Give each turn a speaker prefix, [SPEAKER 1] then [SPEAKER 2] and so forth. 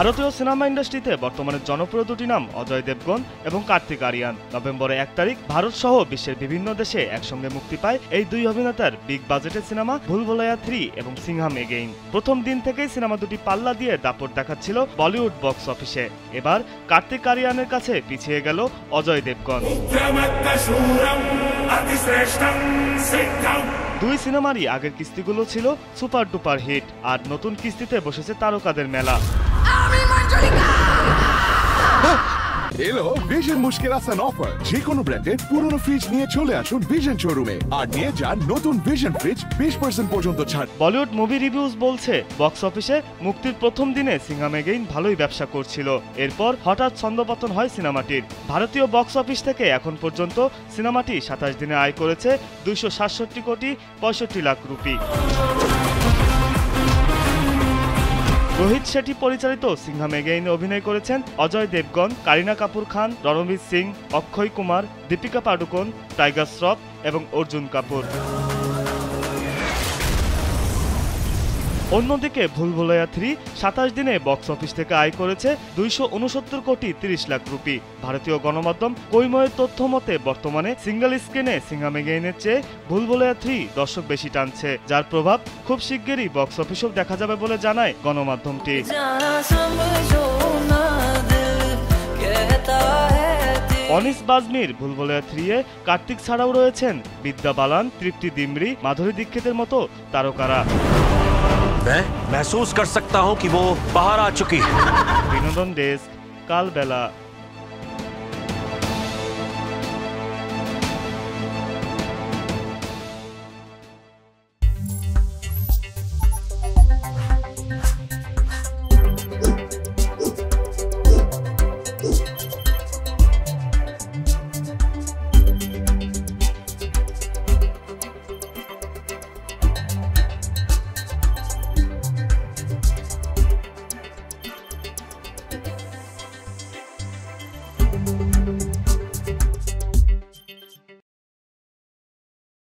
[SPEAKER 1] ভারতীয় সিনেমা ইন্ডাস্ট্রিতে বর্তমানে জনপ্রিয় দুটি নাম অজয় দেবগন এবং কার্তিক আরিয়ান। নভেম্বরের 1 তারিখ ভারত সহ বিশ্বের বিভিন্ন দেশে একসঙ্গে মুক্তি পায় এই দুই অভিনেতার বিগ বাজেটের সিনেমা ভুলভুলাইয়া 3 এবং সিংহাম এগেইন। প্রথম দিন থেকেই সিনেমা দুটি পাল্লা দিয়ে দাপট দেখাচ্ছিল বলিউড বক্স অফিসে। এবার কার্তিক আরিয়ানের কাছে পিছিয়ে গেল অজয় দেবগন। দুই সিনেমারই আগের কিস্তিগুলো ছিল সুপার ডুপার হিট, আর নতুন কিস্তিতে বসেছে তারকাদের মেলা।
[SPEAKER 2] এলো ভিশন মুশকিল আসান অফার। যে কোনো ব্র্যান্ডের পুরনো ফ্রিজ নিয়ে চলে আসুন ভিশন শোরুমে আর নিয়ে যান নতুন ভিশন ফ্রিজ 20% পর্যন্ত ছাড়।
[SPEAKER 1] বলিউড মুভি রিভিউজ বলছে বক্স অফিসে মুক্তির প্রথম দিনে সিংহাম এগেইন ভালোই ব্যবসা করছিল। এরপর হঠাৎ ছন্দপতন হয় সিনেমাটির। ভারতীয় বক্স অফিস থেকে এখন পর্যন্ত সিনেমাটি 27 দিনে আয় করেছে 267 কোটি 65 লাখ রুপি। রোহিত শেঠি পরিচালিত সিংহাম এগেইনে অভিনয় করেছেন অজয় দেবগন, কারিনা কাপুর খান, রণবীর সিং, অক্ষয় কুমার, দীপিকা পাডুকোন, টাইগার শ্রফ এবং অর্জুন কাপুর। অন্যদিকে ভুলভুলাইয়া 3 27 দিনে বক্স অফিস থেকে আয় করেছে 269 কোটি 30 লাখ রুপি। ভারতীয় গণমাধ্যম কৈময়ের তথ্য মতে বর্তমানে সিঙ্গেল স্ক্রিনে সিংহাম এগেইনের চেয়ে ভুলভুলাইয়া 3 দর্শক বেশি টানছে, যার প্রভাব খুব শিগগিরই বক্স অফিসেও দেখা যাবে বলে জানায় গণমাধ্যমটি। অনিস বাজমির ভুলভুলাইয়া 3 এ কার্তিক ছাড়াও রয়েছেন বিদ্যা বালান, তৃপ্তি ডিমরি, মাধুরী দীক্ষিতের মতো তারকারা।
[SPEAKER 3] मैं महसूस कर सकता हूं कि वो बाहर आ चुकी है।
[SPEAKER 1] বিনোদন ডেস্ক, কালবেলা।